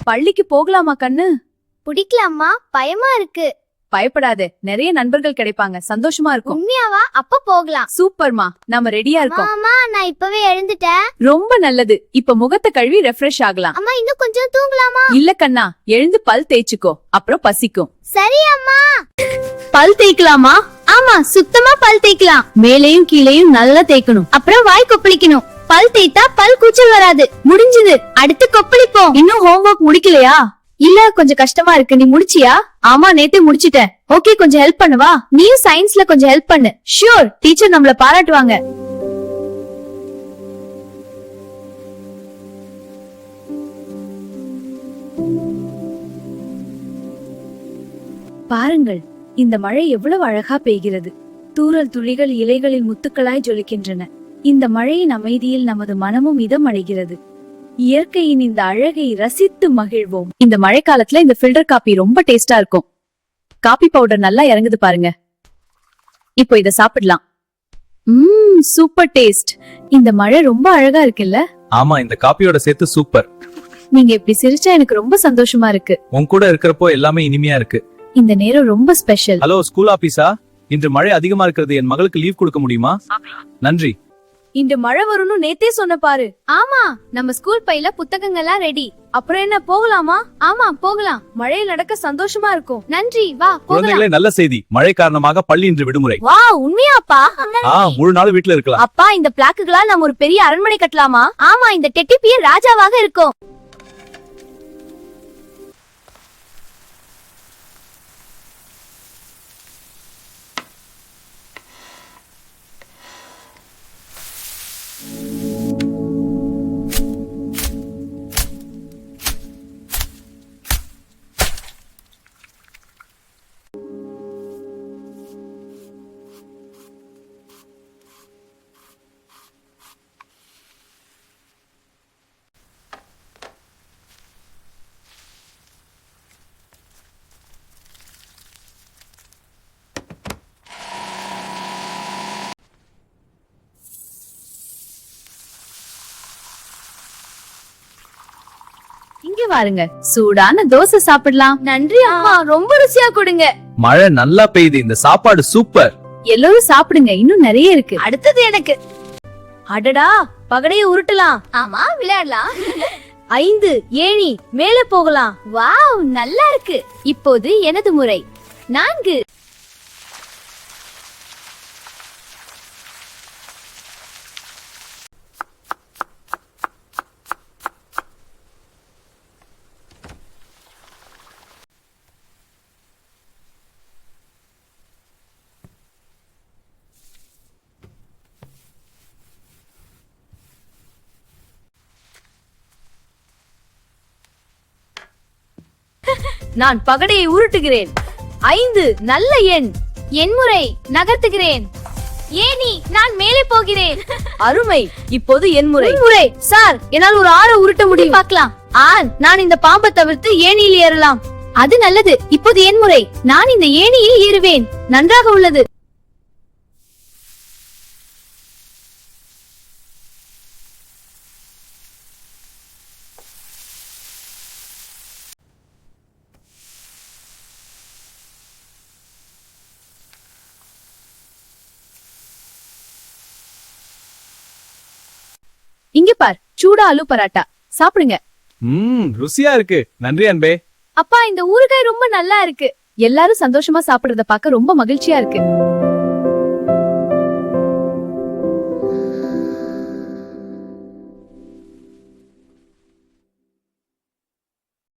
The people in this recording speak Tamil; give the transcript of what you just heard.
பள்ளிக்கு போகலாமா கண்ணு? பிடிக்கலாமா? பயமா இருக்கு. பயப்படாதே, நிறைய நண்பர்கள் கிடைப்பாங்க, சந்தோஷமா இருக்கும். உண்மையாவா? அப்ப போகலாம். சூப்பர்மா, நாம ரெடியா இருக்கோம். அம்மா நான் இப்பவே எழுந்துட்டேன். ரொம்ப நல்லது. இப்ப முகத்தை கழுவி ரெஃப்ரெஷ் ஆகலாம். அம்மா இன்னும் கொஞ்சம் தூங்கலாமா? இல்ல கண்ணா, எழுந்து பல் தேய்ச்சுக்கோ, அப்புறம் பசிக்கும். சரி அம்மா. பல் தேய்க்கலாமா? ஆமா, சுத்தமா பல் தேய்க்கலாம். மேலையும் கீழையும் நல்லா தேய்க்கணும். அப்புறம் வாய் கொப்பளிக்கணும். பல் தேய்த்தா பல் கூச்சல் வராது. முடிஞ்சது, அடுத்து கொப்பளிப்போம். இன்னும் ஹோம்வொர்க் முடிக்கலையா? இல்ல, கொஞ்சம் கஷ்டமா இருக்கு. நீ முடிச்சியா? ஆமா, நேத்தே முடிச்சிட்டேன். ஓகே, கொஞ்சம் ஹெல்ப் பண்ணுவா? நீயும் சயின்ஸ்ல கொஞ்சம் ஹெல்ப் பண்ணு. ஷூர், டீச்சர் நம்மள பாராட்டுவாங்க. பாருங்கள், இந்த மழை எவ்வளவு அழகா பெய்கிறது. தூறல் துளிகள் இலைகளில் முத்துக்களாய் ஜொலிக்கின்றன. இந்த மழையின் அமைதியில் நமது மனமும் இதமடைகிறது. இயற்கையின் இந்த அழகை ரசித்து மகிழ்வோம். இந்த மழை காலத்துல இந்த ஃபில்டர் காபி ரொம்ப டேஸ்டா இருக்கும். காபி பவுடர் நல்லா இறங்குது பாருங்க. இப்போ இத சாப்பிடலாம். Super taste. இந்த மழை ரொம்ப அழகா இருக்குல்ல? ஆமா, இந்த காப்பியோட சேர்த்து சூப்பர். நீங்க இப்படி சிரிச்சா எனக்கு ரொம்ப சந்தோஷமா இருக்கு. உன் கூட இருக்கிறப்போ எல்லாமே இனிமையா இருக்கு. இந்த நேரம் ரொம்ப ஸ்பெஷல். Hello, school ஆபீஸா? இன்று மழை அதிகமா இருக்கிறது, என் மகளுக்கு லீவ் கொடுக்க முடியுமா? நன்றி. இன்று மழை வரும்னு நேத்தே சொன்ன பாரு. ஆமா, நம்ம ஸ்கூல் பையில புத்தகங்கள்லாம் ரெடி. அப்புறம் என்ன, போகலாமா? ஆமா போகலாம். மழையில் நடக்க சந்தோஷமா இருக்கும். நன்றி, வா போகலாம். குழந்தைகளே, நல்ல செய்தி. மழை காரணமாக பள்ளி இன்று விடுமுறை. வா, உண்மையாப்பா? முழு நாள் வீட்டுல இருக்கலாம். அப்பா, இந்த பிளாக்குகளால் நம்ம ஒரு பெரிய அரண்மனை கட்டலாமா? ஆமா, இந்த டெட்டி பியர் ராஜாவாக இருக்கும். இங்க பாருங்க, சூடான தோசை சாப்பிடலாம். நன்றி அம்மா, ரொம்ப ருசியா கொடுங்க. மழை நல்லா பெய்யுது, இந்த சாப்பாடு சூப்பர். எல்லாரும் சாப்பிடுங்க, இன்னும் நிறைய இருக்கு. அடுத்தது எனக்கு. அடடா, பகடையை உருட்டலாம். ஆமா, விளையாடலாம். 5 ஏணி மேலே போகலாம். வாவ், நல்லா இருக்கு. இப்போது எனது முறை. 4. நான் பகடையை உருட்டுகிறேன். 5 நல்ல எண். என் முறை. நகர்த்துகிறேன். ஏனி, நான் மேலே போகிறேன். அருமை. இப்போது என் முறை. சார், என்னால் ஒரு 6 உருட்ட முடியும். பார்க்கலாம். நான் இந்த பாம்பை தவிர்த்து ஏணியில் ஏறலாம். அது நல்லது. இப்போது என் முறை. நான் இந்த ஏணியில் ஏறுவேன். நன்றாக உள்ளது. இங்க பார், சூடா ஆலு பராட்டா. சாப்பிடுங்க. ருசியா இருக்கு. நன்றி அன்பே. அப்பா, இந்த ஊறுகாய் ரொம்ப நல்லா இருக்கு. எல்லாரும் சந்தோஷமா சாப்பிடுறத பார்க்க ரொம்ப மகிழ்ச்சியா இருக்கு.